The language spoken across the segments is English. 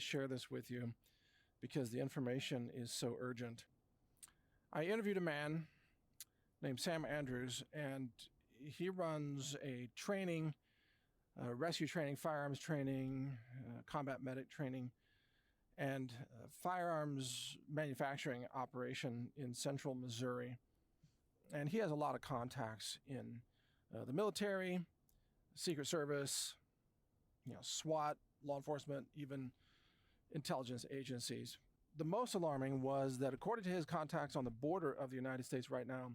share this with you because the information is so urgent. I interviewed a man named Sam Andrews, and he runs a training, rescue training, firearms training, combat medic training, and firearms manufacturing operation in central Missouri. And he has a lot of contacts in the military, Secret Service, SWAT, law enforcement, even intelligence agencies. The most alarming was that according to his contacts on the border of the United States right now,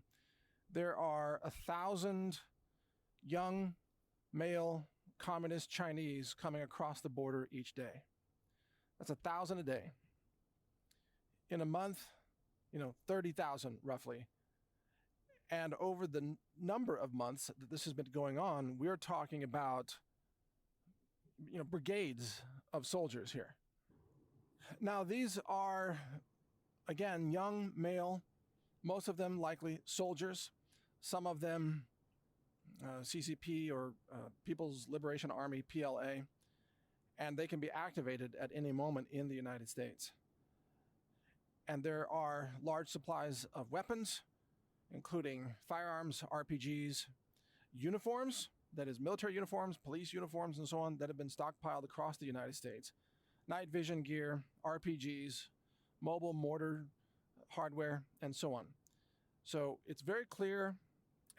there are 1,000 young male communist Chinese coming across the border each day. That's 1,000 a day. In a month, 30,000 roughly. And over the number of months that this has been going on, we're talking about brigades of soldiers here. Now, these are, again, young male, most of them likely soldiers, some of them CCP or People's Liberation Army, PLA, and they can be activated at any moment in the United States. And there are large supplies of weapons, including firearms, RPGs, uniforms, that is military uniforms, police uniforms, and so on, that have been stockpiled across the United States. Night vision gear, RPGs, mobile mortar hardware, and so on. So it's very clear,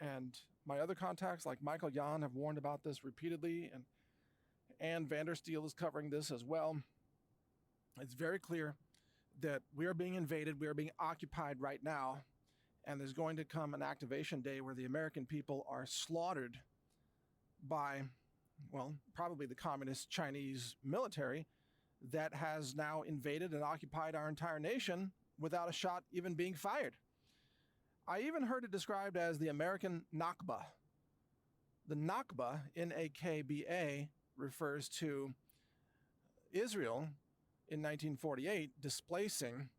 and my other contacts like Michael Yan have warned about this repeatedly, and Ann Vandersteel is covering this as well. It's very clear that we are being invaded, we are being occupied right now, and there's going to come an activation day where the American people are slaughtered by, probably the communist Chinese military that has now invaded and occupied our entire nation without a shot even being fired. I even heard it described as the American Nakba. The Nakba, Nakba, refers to Israel in 1948 displacing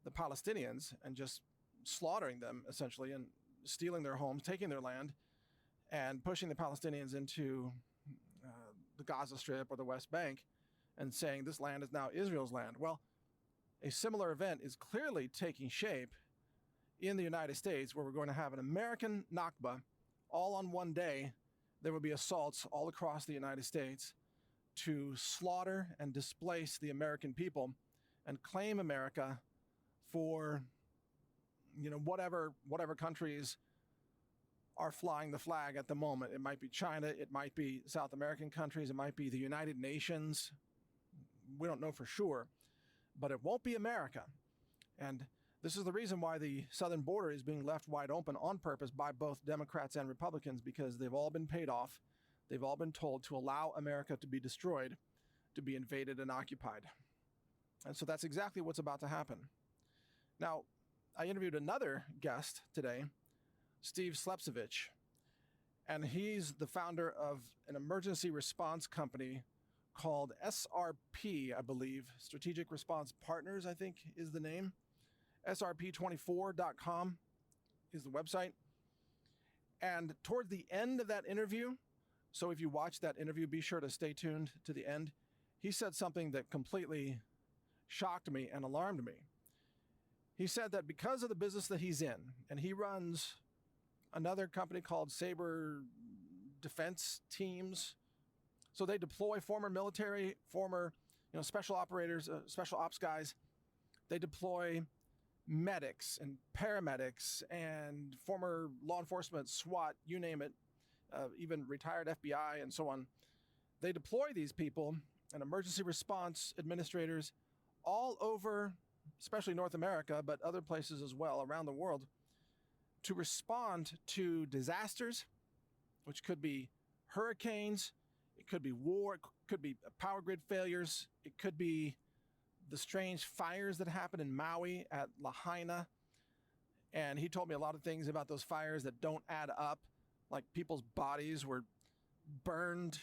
the Palestinians and just slaughtering them, essentially, and stealing their homes, taking their land, and pushing the Palestinians into the Gaza Strip or the West Bank and saying this land is now Israel's land. Well, a similar event is clearly taking shape in the United States, where we're going to have an American Nakba all on one day. There will be assaults all across the United States to slaughter and displace the American people and claim America for whatever countries are flying the flag at the moment. It might be China, it might be South American countries, it might be the United Nations. We don't know for sure, but it won't be America. And this is the reason why the southern border is being left wide open on purpose by both Democrats and Republicans, because they've all been paid off. They've all been told to allow America to be destroyed, to be invaded and occupied. And so that's exactly what's about to happen. Now, I interviewed another guest today, Steve Slepcevich, and he's the founder of an emergency response company called SRP, I believe. Strategic Response Partners, I think, is the name. SRP24.com is the website. And toward the end of that interview, so if you watch that interview, be sure to stay tuned to the end, he said something that completely shocked me and alarmed me. He said that because of the business that he's in, and he runs another company called Saber Defense Teams. So they deploy former military, former special operators, special ops guys. They deploy medics and paramedics and former law enforcement, SWAT, you name it, even retired FBI and so on. They deploy these people and emergency response administrators all over, especially North America, but other places as well around the world, to respond to disasters, which could be hurricanes, it could be war, it could be power grid failures, it could be the strange fires that happened in Maui at Lahaina. And he told me a lot of things about those fires that don't add up, like people's bodies were burned,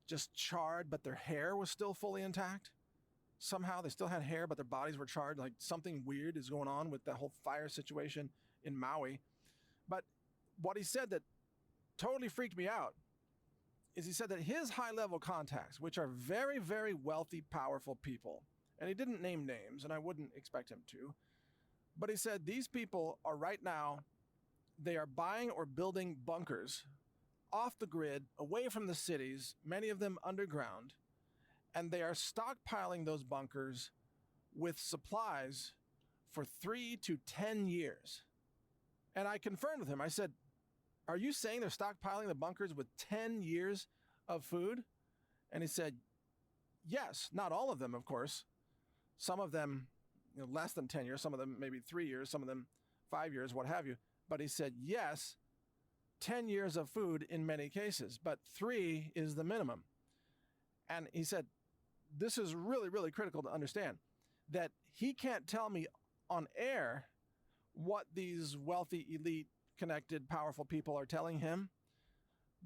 just charred, but their hair was still fully intact. Somehow they still had hair, but their bodies were charred. Like something weird is going on with that whole fire situation in Maui. But what he said that totally freaked me out is he said that his high-level contacts, which are very, very wealthy, powerful people, And he didn't name names, and I wouldn't expect him to. But he said these people are right now, they are buying or building bunkers off the grid, away from the cities, many of them underground, and they are stockpiling those bunkers with supplies for 3 to 10 years. And I confirmed with him. I said, are you saying they're stockpiling the bunkers with 10 years of food? And he said, yes, not all of them, of course. Some of them, less than 10 years, some of them maybe 3 years, some of them 5 years, what have you. But he said, yes, 10 years of food in many cases, but 3 is the minimum. And he said, this is really, really critical to understand, that he can't tell me on air what these wealthy, elite, connected, powerful people are telling him.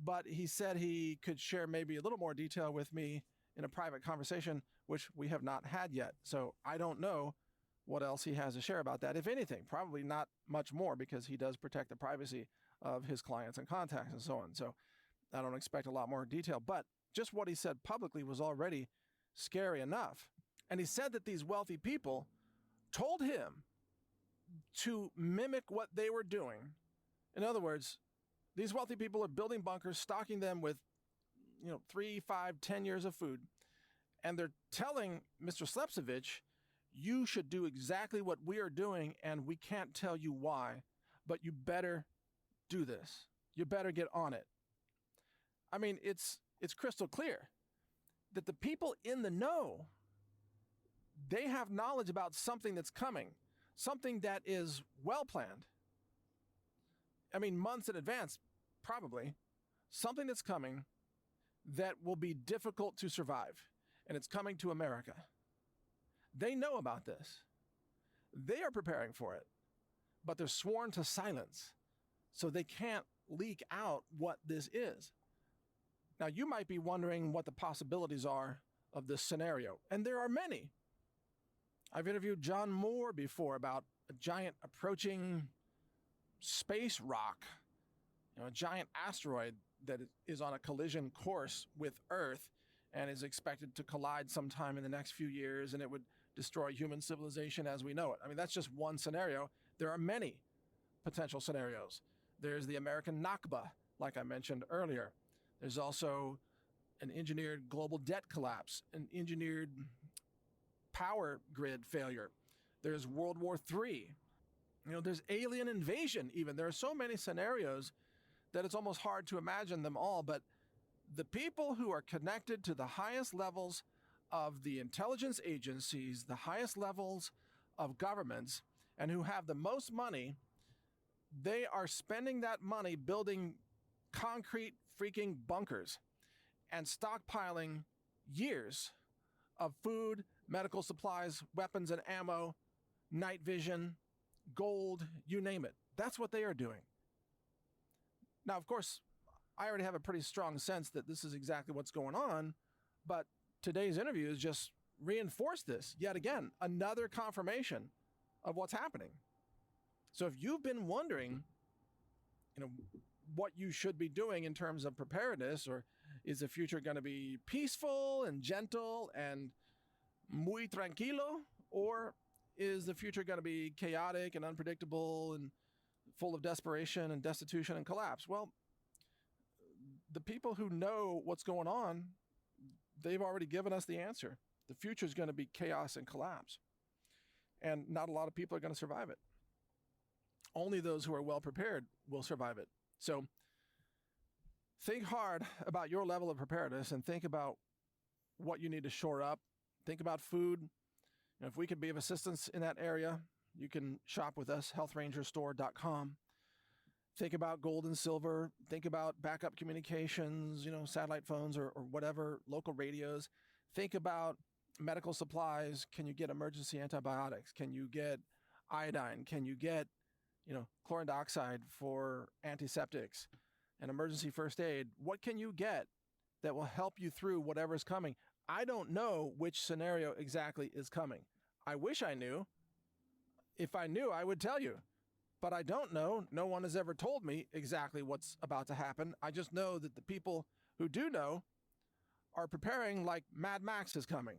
But he said he could share maybe a little more detail with me in a private conversation, which we have not had yet. So I don't know what else he has to share about that, if anything. Probably not much more, because he does protect the privacy of his clients and contacts and so on. So I don't expect a lot more detail. But just what he said publicly was already scary enough. And he said that these wealthy people told him to mimic what they were doing. In other words, these wealthy people are building bunkers, stocking them with 3, 5, 10 years of food. And they're telling Mr. Slepcevich, you should do exactly what we are doing, and we can't tell you why, but you better do this. You better get on it. I mean, it's crystal clear that the people in the know, they have knowledge about something that's coming, something that is well planned. I mean, months in advance, probably. Something that's coming that will be difficult to survive, and it's coming to America. They know about this. They are preparing for it, but they're sworn to silence, so they can't leak out what this is. Now, you might be wondering what the possibilities are of this scenario, and there are many. I've interviewed John Moore before about a giant approaching space rock, a giant asteroid that is on a collision course with Earth and is expected to collide sometime in the next few years, and it would destroy human civilization as we know it. I mean, that's just one scenario. There are many potential scenarios. There's the American Nakba, like I mentioned earlier. There's also an engineered global debt collapse, an engineered power grid failure. There's World War III. There's alien invasion even. There are so many scenarios that it's almost hard to imagine them all, but the people who are connected to the highest levels of the intelligence agencies, the highest levels of governments, and who have the most money, they are spending that money building concrete freaking bunkers and stockpiling years of food, medical supplies, weapons and ammo, night vision, gold, you name it. That's what they are doing. Now, of course, I already have a pretty strong sense that this is exactly what's going on, but today's interview has just reinforced this yet again, another confirmation of what's happening. So if you've been wondering, what you should be doing in terms of preparedness, or is the future going to be peaceful and gentle and muy tranquilo, or is the future going to be chaotic and unpredictable and full of desperation and destitution and collapse? Well, the people who know what's going on, they've already given us the answer. The future is going to be chaos and collapse. And not a lot of people are going to survive it. Only those who are well prepared will survive it. So think hard about your level of preparedness and think about what you need to shore up. Think about food. If we could be of assistance in that area, you can shop with us, healthrangerstore.com. Think about gold and silver. Think about backup communications, satellite phones or whatever, local radios. Think about medical supplies. Can you get emergency antibiotics? Can you get iodine? Can you get, chlorine dioxide for antiseptics and emergency first aid? What can you get that will help you through whatever is coming? I don't know which scenario exactly is coming. I wish I knew. If I knew, I would tell you. But I don't know. No one has ever told me exactly what's about to happen. I just know that the people who do know are preparing like Mad Max is coming.